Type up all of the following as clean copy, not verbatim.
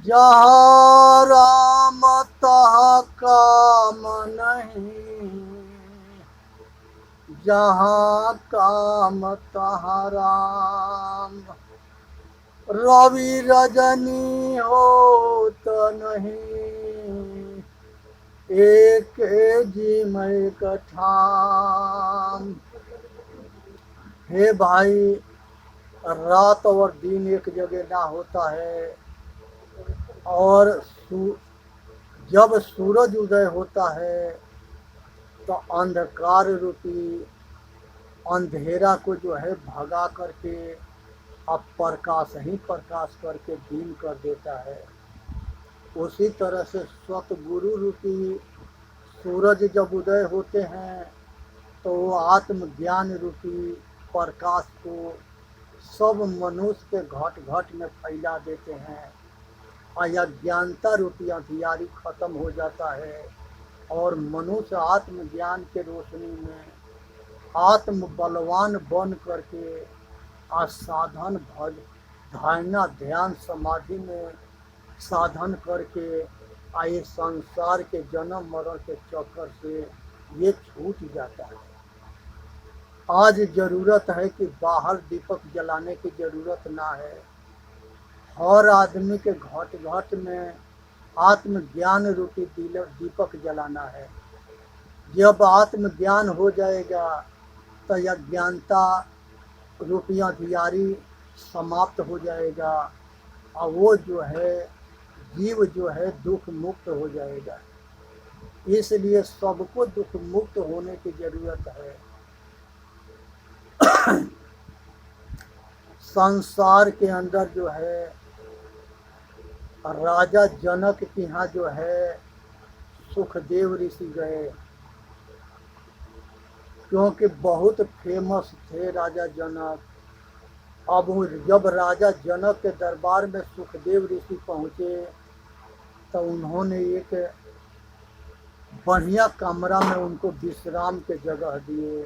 जहाँ राम तहाँ काम नहीं, जहाँ काम तहाँ राम। रवि रजनी होत नहीं, एक जी मैं कठाम। हे भाई, रात और दिन एक जगह ना होता है। और जब सूरज उदय होता है तो अंधकार रूपी अंधेरा को जो है भगा करके अब प्रकाश ही प्रकाश करके दिन कर देता है। उसी तरह से सतगुरु रूपी सूरज जब उदय होते हैं तो वो आत्मज्ञान रूपी प्रकाश को सब मनुष्य के घट घट में फैला देते हैं। अज्ञानता रूपी अंधियारी खत्म हो जाता है और मनुष्य आत्मज्ञान के रोशनी में आत्म बलवान बन करके साधन भज धारणा ध्यान समाधि में साधन करके आए संसार के जन्म मरण के चक्कर से ये छूट जाता है। आज जरूरत है कि बाहर दीपक जलाने की जरूरत ना है। हर आदमी के घट घट में आत्मज्ञान रूपी दीपक जलाना है। जब आत्मज्ञान हो जाएगा तो अज्ञानता रूपी अंधियारी समाप्त हो जाएगा और वो जो है जीव जो है दुख मुक्त हो जाएगा। इसलिए सबको दुख मुक्त होने की जरूरत है। संसार के अंदर जो है राजा जनक के यहाँ जो है सुखदेव ऋषि गए, क्योंकि बहुत फेमस थे राजा जनक। अब जब राजा जनक के दरबार में सुखदेव ऋषि पहुँचे तो उन्होंने एक बढ़िया कमरा में उनको विश्राम के जगह दिए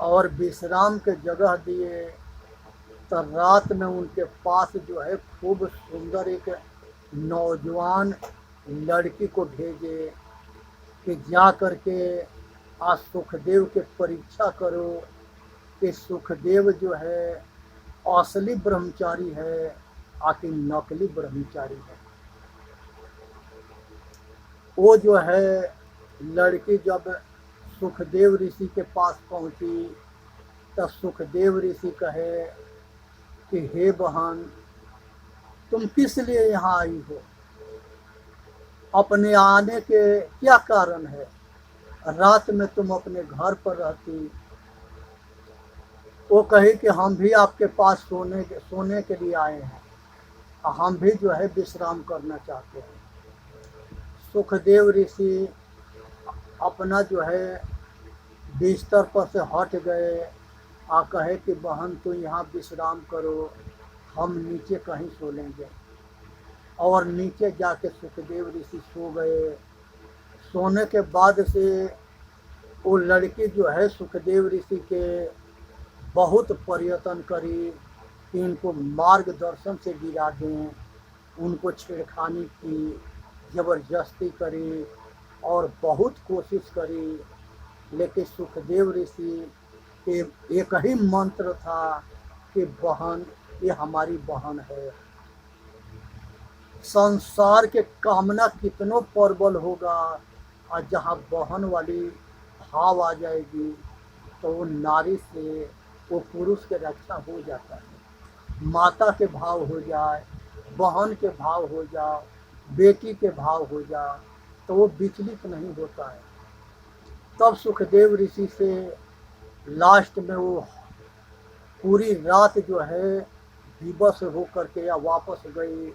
और विश्राम के जगह दिए तो रात में उनके पास जो है खूब सुंदर एक नौजवान लड़की को भेजे कि जा करके आज सुखदेव के परीक्षा करो कि सुखदेव जो है असली ब्रह्मचारी है आखिर नकली ब्रह्मचारी है। वो जो है लड़की जब सुखदेव ऋषि के पास पहुंची तो सुखदेव ऋषि कहे कि हे बहन, तुम किस लिए यहाँ आई हो? अपने आने के क्या कारण है? रात में तुम अपने घर पर रहती। वो कही कि हम भी आपके पास सोने के लिए आए हैं, हम भी जो है विश्राम करना चाहते हैं। सुखदेव ऋषि अपना जो है बिस्तर पर से हट गए और कहे कि बहन तू यहाँ विश्राम करो, हम नीचे कहीं सो लेंगे। और नीचे जाके सुखदेव ऋषि सो गए। सोने के बाद से वो लड़की जो है सुखदेव ऋषि के बहुत प्रयत्न करी कि इनको मार्गदर्शन से गिरा दें, उनको छेड़खानी की, ज़बरदस्ती करी और बहुत कोशिश करी, लेकिन सुखदेव ऋषि के एक ही मंत्र था कि बहन, ये हमारी बहन है। संसार के कामना कितनों प्रबल होगा और जहाँ बहन वाली भाव आ जाएगी तो वो नारी से वो पुरुष के रक्षा हो जाता है। माता के भाव हो जाए, बहन के भाव हो जाए, बेटी के भाव हो जाए तो वो विचलित नहीं होता है। तब सुखदेव ऋषि से लास्ट में वो पूरी रात जो है विवश होकर के या वापस गई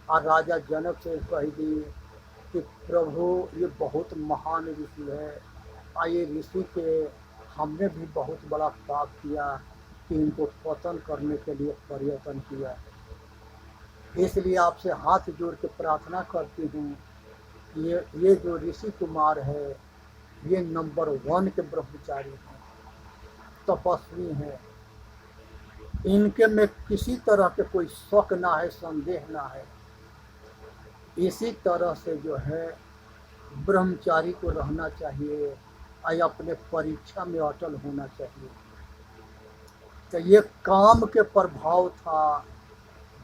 और राजा जनक से कह दी कि प्रभु ये बहुत महान ऋषि है और ये ऋषि के हमने भी बहुत बड़ा पाप किया कि इनको पतन करने के लिए प्रयत्न किया। इसलिए आपसे हाथ जोड़ के प्रार्थना करती हूँ, ये जो ऋषि कुमार है ये नंबर 1 के ब्रह्मचारी हैं, तपस्वी हैं। इनके में किसी तरह के कोई शक ना है, संदेह ना है। इसी तरह से जो है ब्रह्मचारी को रहना चाहिए और अपने परीक्षा में अटल होना चाहिए। तो ये काम के प्रभाव था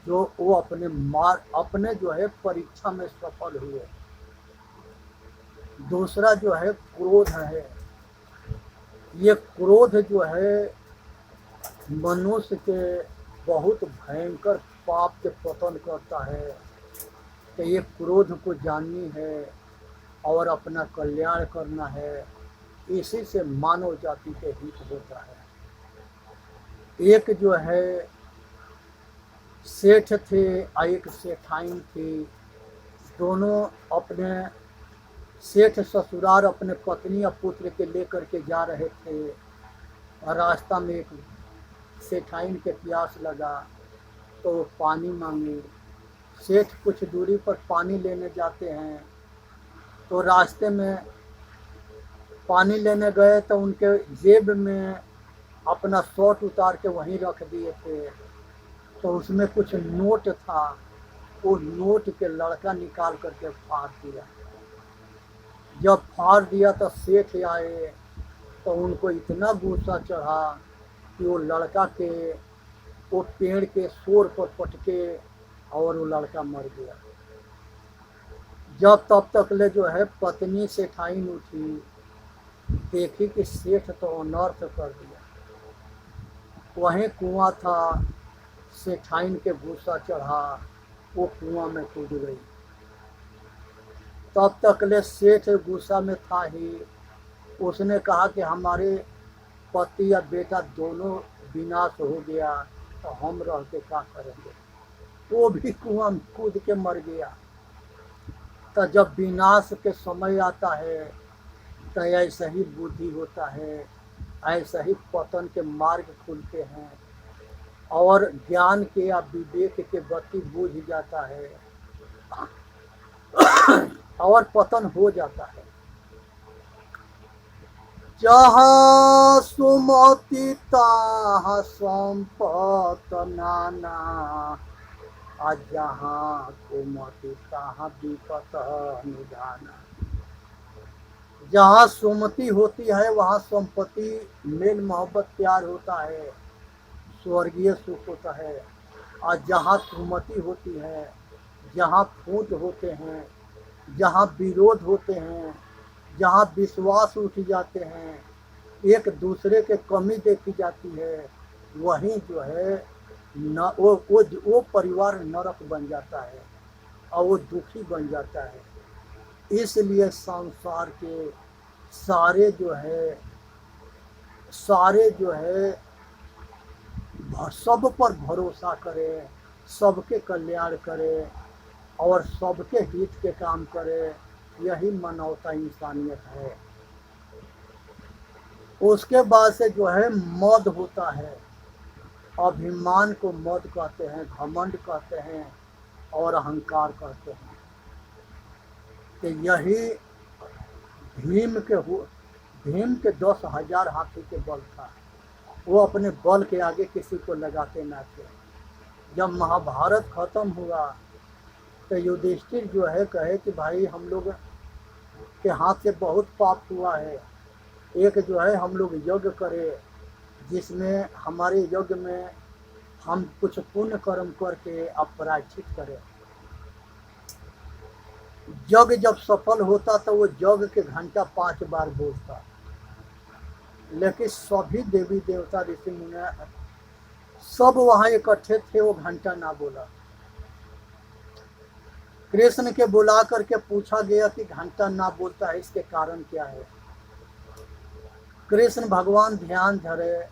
जो वो अपने जो है परीक्षा में सफल हुए। दूसरा जो है क्रोध है। ये क्रोध जो है मनुष्य के बहुत भयंकर पाप के पतन करता है। तो ये क्रोध को जाननी है और अपना कल्याण करना है। इसी से मानव जाति के हित होता है। एक जो है सेठ थे और एक सेठाइन थी। दोनों अपने सेठ ससुराल अपने पत्नी और पुत्र के लेकर के जा रहे थे। और रास्ता में एक सेठाइन के प्यास लगा तो वो पानी मांगे। सेठ कुछ दूरी पर पानी लेने जाते हैं तो रास्ते में पानी लेने गए तो उनके जेब में अपना शर्ट उतार के वहीं रख दिए थे। तो उसमें कुछ नोट था। वो नोट के लड़का निकाल करके फाड़ दिया। जब फाड़ दिया तो सेठ आए तो उनको इतना गुस्सा चढ़ा कि वो लड़का के वो पेड़ के सोर पर पटके और वो लड़का मर गया। जब तब तक ले जो है पत्नी सेठाइन उठी, देखी कि सेठ तो अनर्थ कर दिया। वहीं कुआं था, सेठाइन के गुस्सा चढ़ा, वो कुआं में कूद गई। तब तक ले सेठ गुस्सा में था ही। उसने कहा कि हमारे पति या बेटा दोनों विनाश हो गया तो हम रह के क्या करेंगे। वो भी कुआं में कूद के मर गया। तो जब विनाश के समय आता है तो ऐसा ही बुद्धि होता है, ऐसा ही पतन के मार्ग खुलते हैं और ज्ञान के या विवेक के बत्ती बुझ जाता है और पतन हो जाता है। जहाँ सुमति तहाँ संपत नाना, आ जहाँ कुमति तहाँ विपत निधाना। जहाँ सुमति होती है वहाँ संपत्ति, मेल मोहब्बत, प्यार होता है, स्वर्गीय सुख होता है। और जहाँ सुमति होती है, जहाँ फूट होते हैं, जहाँ विरोध होते हैं, जहाँ विश्वास उठ जाते हैं, एक दूसरे के कमी देखी जाती है, वहीं जो है न वो परिवार नरक बन जाता है और वो दुखी बन जाता है। इसलिए संसार के सारे जो है सब पर भरोसा करें, सबके कल्याण करें और सबके हित के काम करें। यही मानवता इंसानियत है। उसके बाद से जो है मद होता है। अभिमान को मद कहते हैं, घमंड कहते हैं और अहंकार कहते हैं। कि यही भीम के 10,000 हाथी के बल था। वो अपने बल के आगे किसी को लगाते ना थे। जब महाभारत खत्म हुआ तो युधिष्ठिर जो है कहे कि भाई हम लोग के हाथ से बहुत पाप हुआ है, एक जो है हम लोग यज्ञ करें जिसमें हमारे यज्ञ में हम कुछ पुण्य कर्म करके अपराजित करें। यज्ञ जब सफल होता तो वो यज्ञ के घंटा 5 बार बोलता, लेकिन सभी देवी देवता ऋषि मुनि सब वहां इकट्ठे थे, वो घंटा ना बोला। कृष्ण के बुला करके पूछा गया कि घंटा ना बोलता है, इसके कारण क्या है। कृष्ण भगवान ध्यान धरे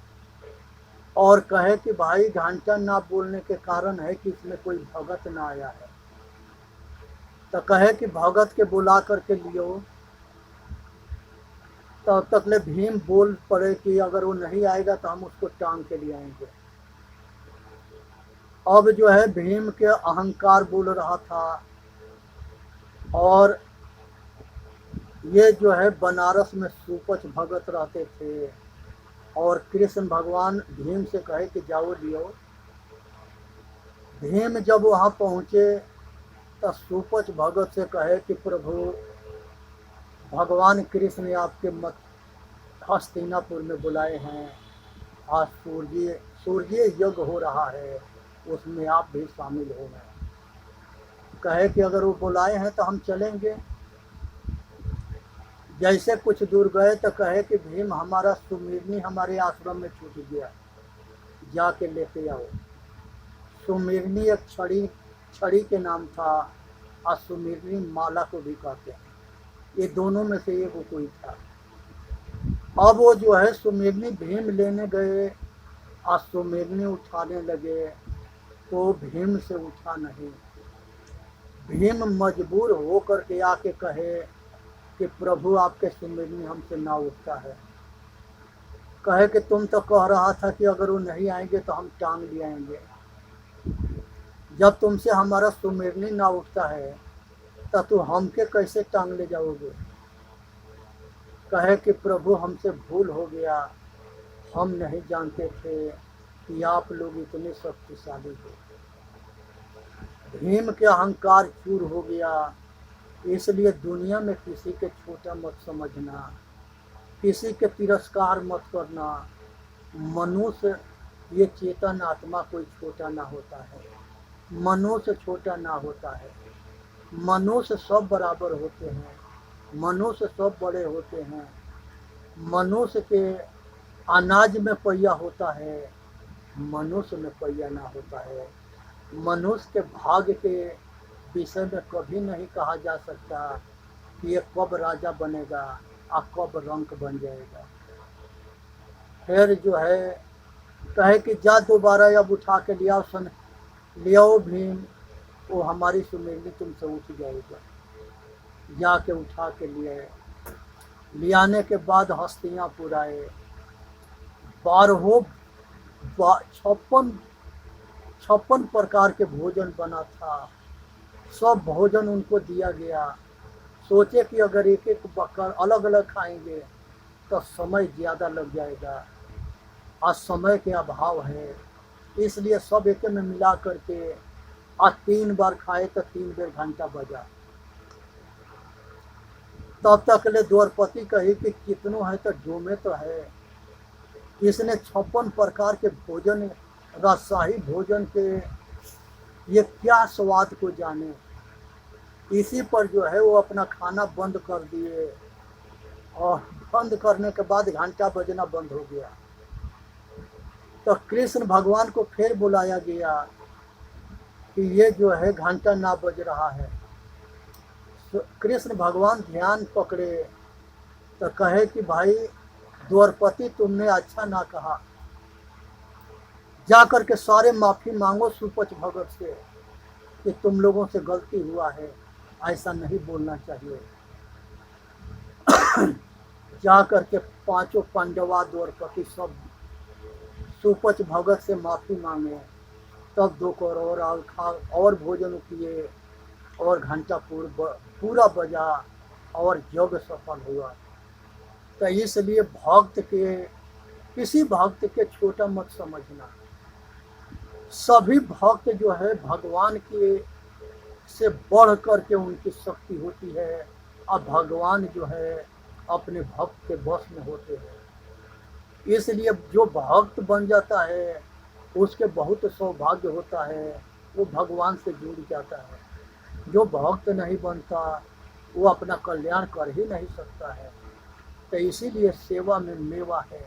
और कहे कि भाई घंटा ना बोलने के कारण है कि इसमें कोई भगत ना आया है। तो कहे कि भगत के बुला करके लियो। तब तक ले भीम बोल पड़े कि अगर वो नहीं आएगा तो हम उसको टांग के ले आएंगे। अब जो है भीम के अहंकार बोल रहा था और ये जो है बनारस में सुपच भगत रहते थे और कृष्ण भगवान भीम से कहे कि जाओ लियो। भीम जब वहाँ पहुँचे तो सुपच भगत से कहे कि प्रभु भगवान कृष्ण ने आपके मत हस्तिनापुर में बुलाए हैं, आज सूर्य यज्ञ हो रहा है, उसमें आप भी शामिल हो गए। कहे कि अगर वो बुलाए हैं तो हम चलेंगे। जैसे कुछ दूर गए तो कहे कि भीम हमारा सुमिरनी हमारे आश्रम में छूट गया, जाके लेते आओ। सुमिरनी एक छड़ी के नाम था, और सुमिरनी माला को भी कहते हैं, ये दोनों में से एक कोई था। अब वो जो है सुमिरनी भीम लेने गए और सुमिरनी उठाने लगे तो भीम से उठा नहीं। भीम मजबूर होकर के आके कहे कि प्रभु आपके सुमिरनी हमसे ना उठता है। कहे कि तुम तो कह रहा था कि अगर वो नहीं आएंगे तो हम टांग ले आएंगे, जब तुमसे हमारा सुमिरनी ना उठता है तो तू हमके कैसे टांग ले जाओगे। कहे कि प्रभु हमसे भूल हो गया, हम नहीं जानते थे कि आप लोग इतने शक्तिशाली हो। भीम के अहंकार चूर हो गया, इसलिए दुनिया में किसी के छोटा मत समझना, किसी के तिरस्कार मत करना। मनुष्य ये चेतन आत्मा कोई छोटा ना होता है, मनुष्य छोटा ना होता है। मनुष्य सब बराबर होते हैं, मनुष्य सब बड़े होते हैं। मनुष्य के अनाज में पहिया होता है, मनुष्य में पहिया ना होता है। मनुष्य के भाग्य के विषय में कभी नहीं कहा जा सकता कि ये कब राजा बनेगा और कब रंक बन जाएगा। फिर जो है कहे कि जा दोबारा अब उठा के ले आओ भीम, वो हमारी सुमिरनी तुमसे उठ जाएगा। जाके उठा के ले आने के बाद हस्तिनापुर आए। 56 प्रकार के भोजन बना था, सब भोजन उनको दिया गया। सोचे कि अगर एक एक बकर अलग अलग खाएंगे तो समय ज़्यादा लग जाएगा, आज समय के अभाव है, इसलिए सब एक में मिला करके आज 3 बार खाए तो 3 बेर घंटा बजा। तब तक ले द्वारपति कही कि कितनों है तो डोमे तो है। इसने 56 प्रकार के भोजन, राजशाही भोजन के ये क्या स्वाद को जाने। इसी पर जो है वो अपना खाना बंद कर दिए, और बंद करने के बाद घंटा बजना बंद हो गया। तो कृष्ण भगवान को फिर बुलाया गया कि ये जो है घंटा ना बज रहा है। कृष्ण भगवान ध्यान पकड़े तो कहे कि भाई द्वारपति तुमने अच्छा ना कहा, जा कर के सारे माफ़ी मांगो सुपच भगत से कि तुम लोगों से गलती हुआ है, ऐसा नहीं बोलना चाहिए। जा कर के 5 पांडवा द्वारपति सब सुपच भगत से माफ़ी मांगे, तब 2 करोड़ और भोजन किए और घंटा पूरा बजा और यज्ञ सफल हुआ। तो इसलिए किसी भक्त के छोटा मत समझना। सभी भक्त जो है भगवान के से बढ़ कर के उनकी शक्ति होती है, और भगवान जो है अपने भक्त के बस में होते हैं। इसलिए जो भक्त बन जाता है उसके बहुत सौभाग्य होता है, वो भगवान से जुड़ जाता है। जो भक्त नहीं बनता वो अपना कल्याण कर ही नहीं सकता है। तो इसीलिए सेवा में मेवा है,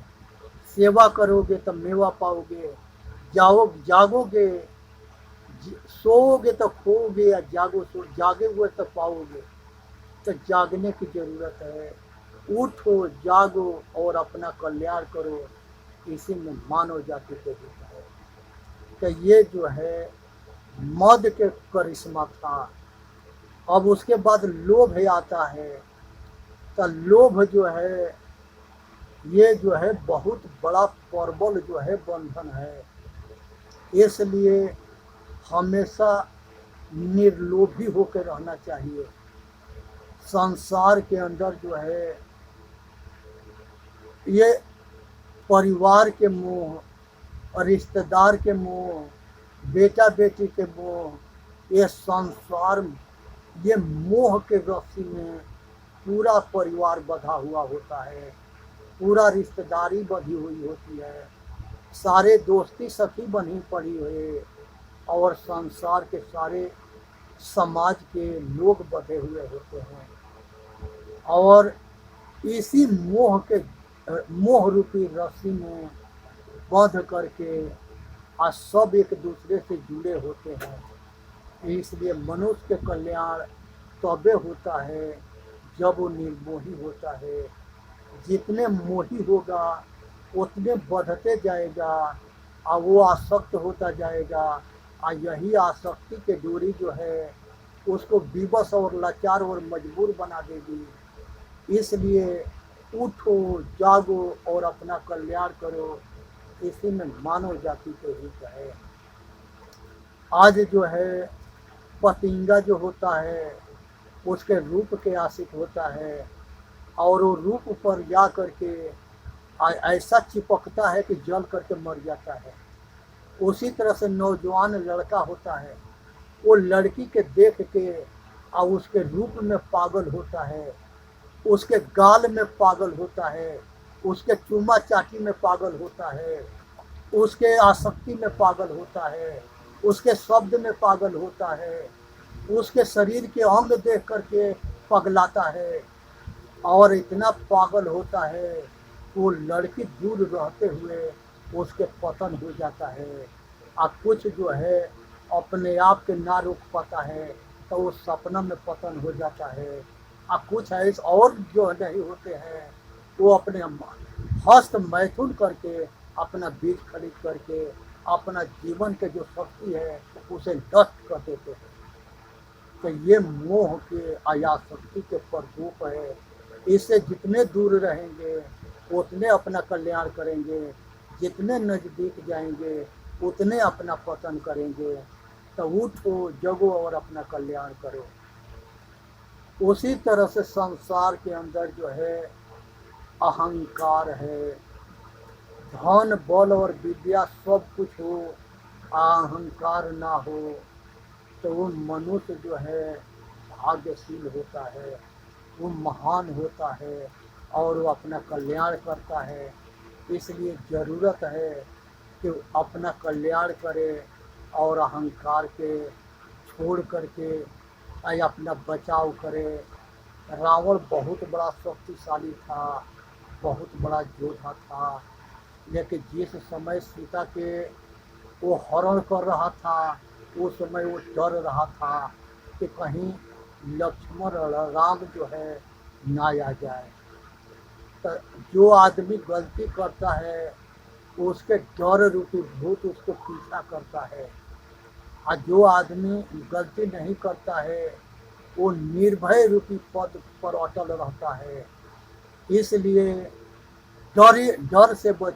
सेवा करोगे तो मेवा पाओगे। जागोगे, सोओगे तो खोओगे, या जागोगे तो पाओगे। तो जागने की जरूरत है, उठो जागो और अपना कल्याण करो, इसी में मानव जाति को होता है। तो ये जो है मद के करिश्मा था। अब उसके बाद लोभ आता है। तो लोभ जो है ये जो है बहुत बड़ा प्रबल जो है बंधन है, इसलिए हमेशा निर्लोभी होकर रहना चाहिए। संसार के अंदर जो है ये परिवार के मोह, रिश्तेदार के मोह, बेटा बेटी के मोह, ये संसार, ये मोह के रस्सी में पूरा परिवार बंधा हुआ होता है, पूरा रिश्तेदारी बंधी हुई होती है, सारे दोस्ती सखी बनी पड़ी हुई, और संसार के सारे समाज के लोग बंधे हुए होते हैं। और इसी मोह रूपी रस्सी में बंध करके आज सब एक दूसरे से जुड़े होते हैं। इसलिए मनुष्य के कल्याण तबे होता है जब वो निर्मोही होता है। जितने मोही होगा उतने बढ़ते जाएगा और वो आसक्त होता जाएगा, और यही आसक्ति के डोरी जो है उसको विवश और लाचार और मजबूर बना देगी। इसलिए उठो, जागो और अपना कल्याण करो, इसी में मानव जाति के हित है। आज जो है पतिंगा जो होता है उसके रूप के आशिक होता है, और वो रूप पर जा करके ऐसा चिपकता है कि जल करके मर जाता है। उसी तरह से नौजवान लड़का होता है, वो लड़की के देख के और उसके रूप में पागल होता है, उसके गाल में पागल होता है, उसके चूमा चाटी में पागल होता है, उसके आसक्ति में पागल होता है, उसके शब्द में पागल होता है, उसके शरीर के अंग देख करके पगलाता है, और इतना पागल होता है वो लड़की दूर रहते हुए उसके पतन हो जाता है। और कुछ जो है अपने आप के ना रोक पाता है तो वो सपना में पतन हो जाता है। और कुछ ऐसे और जो नहीं होते हैं वो अपने हस्त मैथुन करके अपना बीज खरीद करके अपना जीवन के जो शक्ति है उसे नष्ट कर देते हैं। तो ये मोह के आयासक्ति के प्रकोप है। इससे जितने दूर रहेंगे उतने अपना कल्याण करेंगे, जितने नजदीक जाएंगे उतने अपना पतन करेंगे। तो उठो, जगो और अपना कल्याण करो। उसी तरह से संसार के अंदर जो है अहंकार है, धन बल और विद्या सब कुछ हो, अहंकार ना हो तो वो मनुष्य जो है भाग्यशील होता है, वो महान होता है और वो अपना कल्याण करता है। इसलिए ज़रूरत है कि अपना कल्याण करे और अहंकार के छोड़ करके अपना बचाव करे। रावण बहुत बड़ा शक्तिशाली था, बहुत बड़ा योद्धा था, लेकिन जिस समय सीता के वो हरण कर रहा था उस समय वो डर रहा था कि कहीं लक्ष्मण राम जो है ना आ जाए। तो जो आदमी गलती करता है उसके डर रूपी भूत उसको पीछा करता है, और जो आदमी गलती नहीं करता है वो निर्भय रूपी पद पर अटल रहता है। इसलिए डर से बच,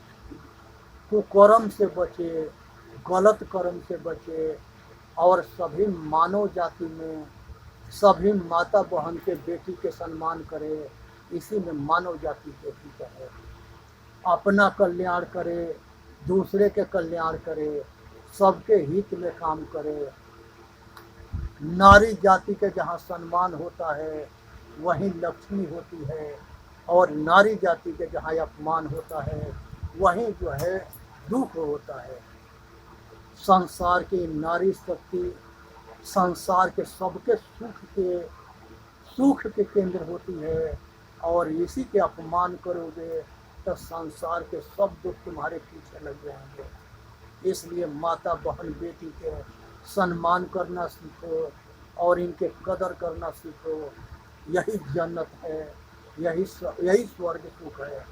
कुकर्म से बचे, गलत कर्म से बचे, और सभी मानव जाति में सभी माता बहन के बेटी के सम्मान करे। इसी में मानव जाति के हित है। अपना कल्याण करे, दूसरे के कल्याण करे, सबके हित में काम करे। नारी जाति के जहाँ सम्मान होता है वहीं लक्ष्मी होती है, और नारी जाति के जहाँ अपमान होता है वहीं जो है दुख होता है। संसार की नारी शक्ति संसार के सबके सुख के केंद्र होती है, और इसी के अपमान करोगे तो संसार के सब दुख तुम्हारे पीछे लग जाएंगे। इसलिए माता बहन बेटी के सम्मान करना सीखो और इनके कदर करना सीखो। यही जन्नत है, यही स्वर्ग सुख है।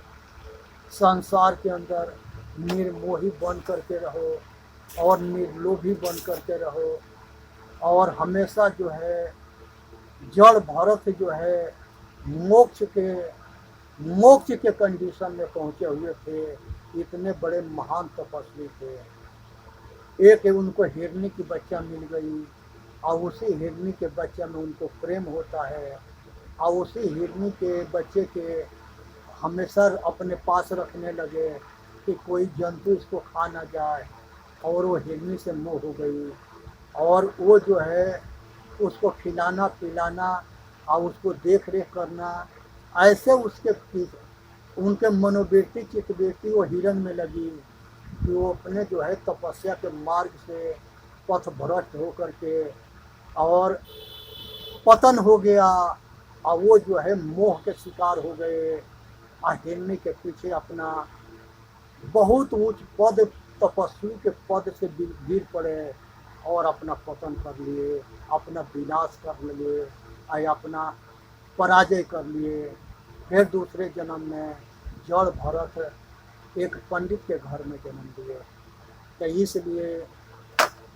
संसार के अंदर निर्मोही बन करके रहो और निर्लोभी बन करके रहो, और हमेशा जो है जड़ भरत जो है मोक्ष के कंडीशन में पहुंचे हुए थे। इतने बड़े महान तपस्वी थे। एक उनको हिरनी की बच्चा मिल गई, और उसी हिरनी के बच्चे में उनको प्रेम होता है, और उसी हिरनी के बच्चे के हमेशा अपने पास रखने लगे कि कोई जंतु इसको खा ना जाए, और वो हिरनी से मोह हो गई और वो जो है उसको खिलाना पिलाना और उसको देख रेख करना, ऐसे उसके उनके मनोवृत्ति चित्तवृत्ति वो हिरन में लगी कि वो अपने जो है तपस्या के मार्ग से पथ भ्रष्ट होकर के और पतन हो गया, और वो जो है मोह के शिकार हो गए, हिरनी के पीछे अपना बहुत उच्च पद तपस्वी के पद से गिर पड़े और अपना पतन कर लिए, अपना विनाश कर लिए, अपना पराजय कर लिए। फिर दूसरे जन्म में जड़ भरत एक पंडित के घर में जन्म लिए। तो इसलिए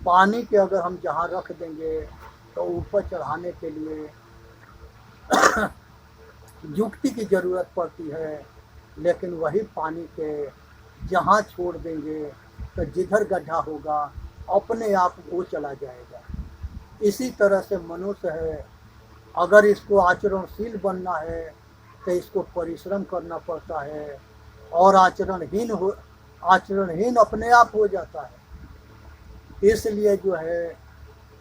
पानी के अगर हम जहाँ रख देंगे तो ऊपर चढ़ाने के लिए युक्ति की ज़रूरत पड़ती है, लेकिन वही पानी के जहाँ छोड़ देंगे तो जिधर गड्ढा होगा अपने आप वो चला जाएगा। इसी तरह से मनुष्य है, अगर इसको आचरणशील बनना है तो इसको परिश्रम करना पड़ता है, और आचरणहीन अपने आप हो जाता है। इसलिए जो है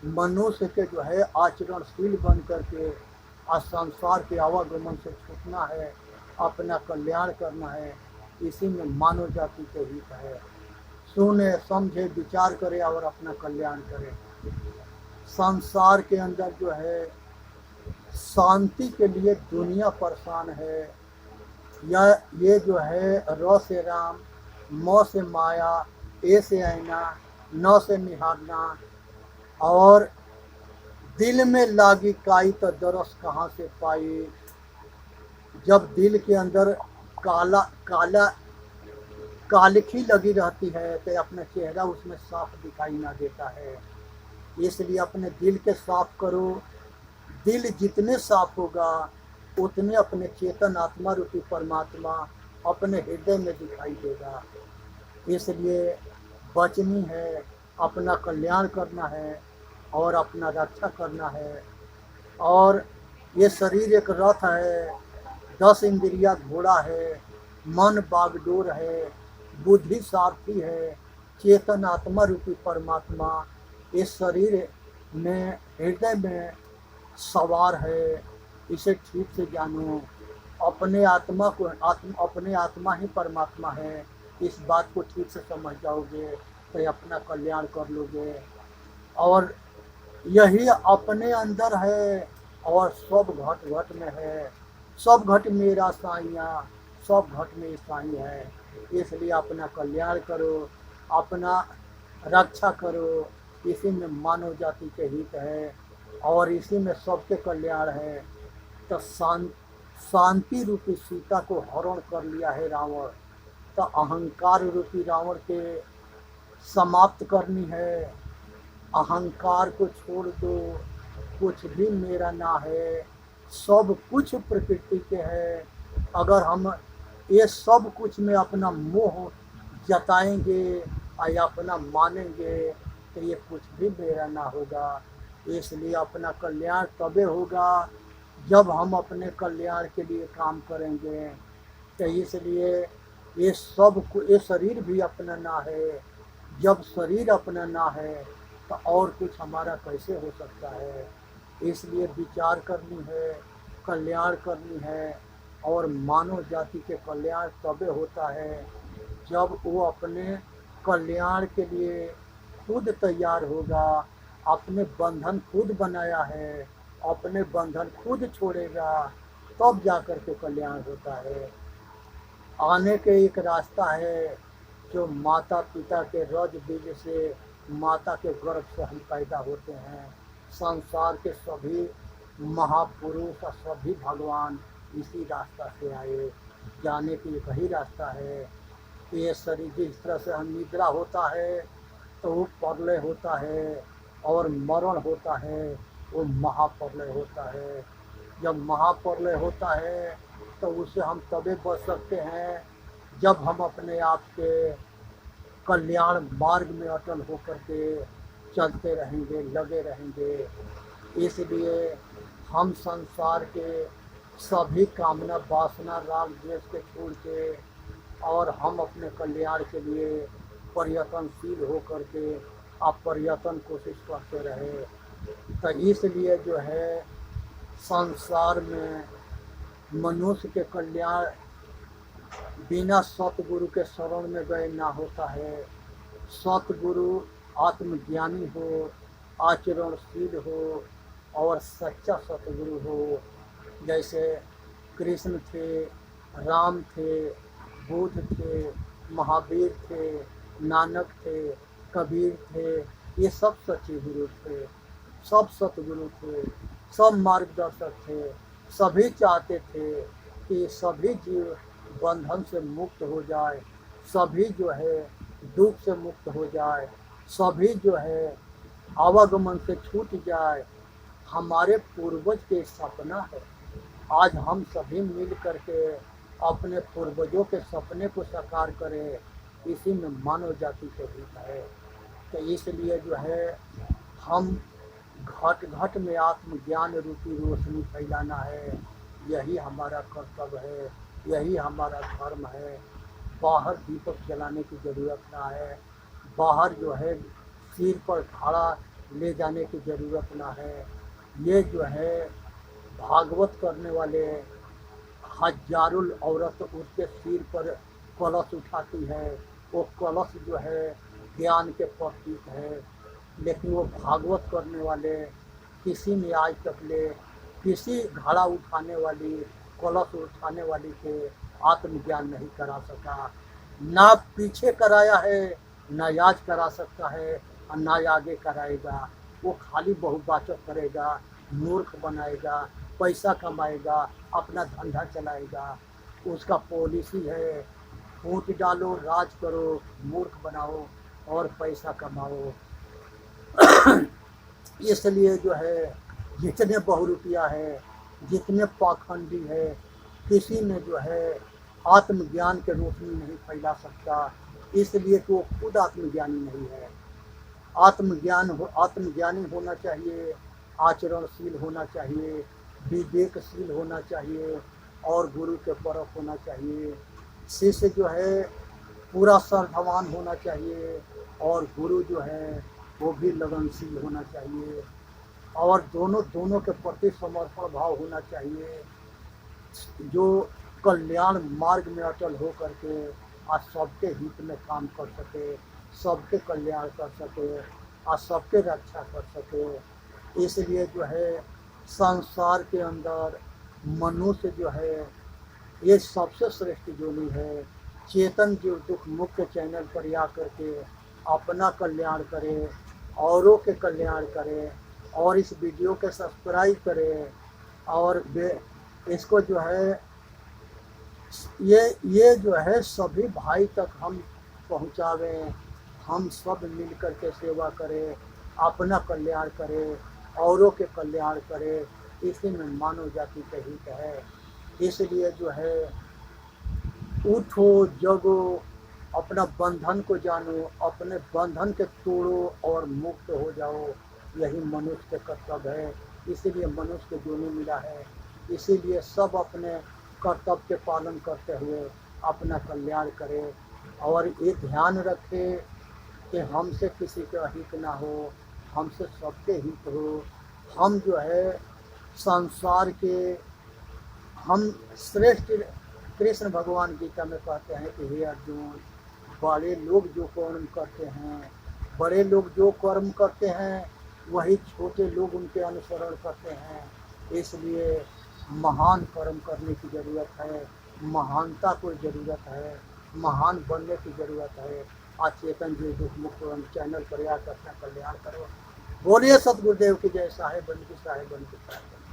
मनुष्य के जो है आचरणशील बन करके संसार के आवागमन से छूटना है, अपना कल्याण करना है, इसी में मानव जाति के हित है। सुने समझे विचार करे और अपना कल्याण करे। संसार के अंदर जो है शांति के लिए दुनिया परेशान है, या ये जो है र से राम, म से माया, ए से आईना, न से निहारना, और दिल में लागी काई तो दरस कहाँ से पाई। जब दिल के अंदर कालिखी लगी रहती है तो अपना चेहरा उसमें साफ दिखाई ना देता है। इसलिए अपने दिल के साफ करो। दिल जितने साफ होगा उतने अपने चेतन आत्मा रूपी परमात्मा अपने हृदय में दिखाई देगा। इसलिए बचनी है, अपना कल्याण करना है और अपना रक्षा करना है। और ये शरीर एक रथ है, 10 इंद्रिया घोड़ा है, मन बागडोर है, बुद्धि सारथी है, चेतन आत्मा रूपी परमात्मा इस शरीर में हृदय में सवार है। इसे ठीक से जानो। अपने आत्मा को अपने आत्मा ही परमात्मा है। इस बात को ठीक से समझ जाओगे तो अपना कल्याण कर लोगे। और यही अपने अंदर है और सब घट घट में है। सब घट मेरा साइया, सब घट में साई है। इसलिए अपना कल्याण करो, अपना रक्षा करो। इसी में मानव जाति के हित है और इसी में सबके कल्याण है। तो शांति रूपी सीता को हरण कर लिया है रावण, तो अहंकार रूपी रावण के समाप्त करनी है। अहंकार को छोड़ दो, कुछ भी मेरा ना है, सब कुछ प्रकृति के है। अगर हम ये सब कुछ में अपना मोह जताएंगे और अपना मानेंगे तो ये कुछ भी मेरा ना होगा। इसलिए अपना कल्याण तबे होगा जब हम अपने कल्याण के लिए काम करेंगे। तो इसलिए ये शरीर भी अपना ना है। जब शरीर अपना ना है तो और कुछ हमारा कैसे हो सकता है। इसलिए विचार करनी है, कल्याण करनी है, और मानव जाति के कल्याण तबे होता है जब वो अपने कल्याण के लिए खुद तैयार होगा। अपने बंधन खुद बनाया है, अपने बंधन खुद छोड़ेगा, तब जाकर के कल्याण होता है। आने के एक रास्ता है जो माता पिता के रज बीज से, माता के गर्भ से हम पैदा होते हैं। संसार के सभी महापुरुष और सभी भगवान इसी रास्ता से आए। जाने की एक ही रास्ता है। ये शरीर जिस तरह से हम निद्रा होता है तो वो प्रलय होता है, और मरण होता है वो महाप्रलय होता है। जब महाप्रलय होता है तो उससे हम तबे बच सकते हैं जब हम अपने आप के कल्याण मार्ग में अटल होकर के चलते रहेंगे, लगे रहेंगे। इसलिए हम संसार के सभी कामना वासना राग द्वेष के छोड़ के और हम अपने कल्याण के लिए प्रयत्नशील होकर के आप प्रयत्न कोशिश करते रहे। तो इसलिए जो है संसार में मनुष्य के कल्याण बिना सतगुरु के शरण में गए ना होता है। सतगुरु आत्मज्ञानी हो, आचरणशील हो और सच्चा सतगुरु हो। जैसे कृष्ण थे, राम थे, बुद्ध थे, महावीर थे, नानक थे, कबीर थे, ये सब सच्चे गुरु थे, सब सतगुरु थे, सब मार्गदर्शक थे। सभी चाहते थे कि सभी जीव बंधन से मुक्त हो जाए, सभी जो है दुख से मुक्त हो जाए, सभी जो है आवागमन से छूट जाए। हमारे पूर्वज के सपना है। आज हम सभी मिल करके अपने पूर्वजों के सपने को साकार करें, इसी में मानव जाति के हित है। तो इसलिए जो है हम घट घट में आत्मज्ञान रूपी रोशनी फैलाना है। यही हमारा कर्तव्य है, यही हमारा धर्म है। बाहर दीपक जलाने की ज़रूरत ना है, बाहर जो है सिर पर घड़ा ले जाने की ज़रूरत ना है। ये जो है भागवत करने वाले हजारों औरत उसके सिर पर कलश उठाती है, वो कलश जो है ज्ञान के प्रतीक है। लेकिन वो भागवत करने वाले किसी ने आज तक ले किसी घड़ा उठाने वाली, कलश उठाने वाली के आत्मज्ञान नहीं करा सका। ना पीछे कराया है, ना आज करा सकता है और ना आगे कराएगा। वो खाली बहुवाचक करेगा, मूर्ख बनाएगा, पैसा कमाएगा, अपना धंधा चलाएगा। उसका पॉलिसी है फूट डालो, राज करो, मूर्ख बनाओ और पैसा कमाओ। इसलिए जो है जितने बहुरूपिया है, जितने पाखंडी है, किसी ने जो है आत्मज्ञान के रोशनी नहीं फैला सकता। इसलिए कि वो खुद आत्मज्ञानी नहीं है। आत्मज्ञानी होना चाहिए, आचरणशील होना चाहिए, विवेकशील होना चाहिए और गुरु के परख होना चाहिए। शिष्य जो है पूरा श्रद्धावान होना चाहिए और गुरु जो है वो भी लगनशील होना चाहिए और दोनों के प्रति समर्पण भाव होना चाहिए, जो कल्याण मार्ग में अटल हो करके आज सबके हित में काम कर सके, सबके कल्याण कर सके और सबके रक्षा कर सके। इसलिए जो है संसार के अंदर मनुष्य जो है ये सबसे श्रेष्ठ जोली है। चेतन जीव दुख मुक्त चैनल पर आ करके अपना कल्याण करे, औरों के कल्याण करे और इस वीडियो के सब्सक्राइब करें और इसको जो है ये जो है सभी भाई तक हम पहुँचावें। हम सब मिल कर के सेवा करें, अपना कल्याण करें, औरों के कल्याण करें, इसी में मानव जाति के हित है। इसलिए जो है उठो, जगो, अपना बंधन को जानो, अपने बंधन के तोड़ो और मुक्त हो जाओ। यही मनुष्य के कर्तव्य है। इसीलिए मनुष्य को जोनी मिला है। इसीलिए सब अपने कर्तव्य के पालन करते हुए अपना कल्याण करें और ये ध्यान रखें कि हमसे किसी का हित ना हो, हमसे सबके हित हो। हम जो है संसार के हम श्रेष्ठ, कृष्ण भगवान गीता में कहते हैं कि हे अर्जुन, बड़े लोग जो कर्म करते हैं, बड़े लोग जो कर्म करते हैं वही छोटे लोग उनके अनुसरण करते हैं। इसलिए महान कर्म करने की ज़रूरत है, महानता को ज़रूरत है, महान बनने की ज़रूरत है। आज चेतन जी दुख मुक्त चैनल पर आकर अपना कल्याण करो। बोलिए सतगुरुदेव की जय। साहेब बन की साहेब बन की साहेब।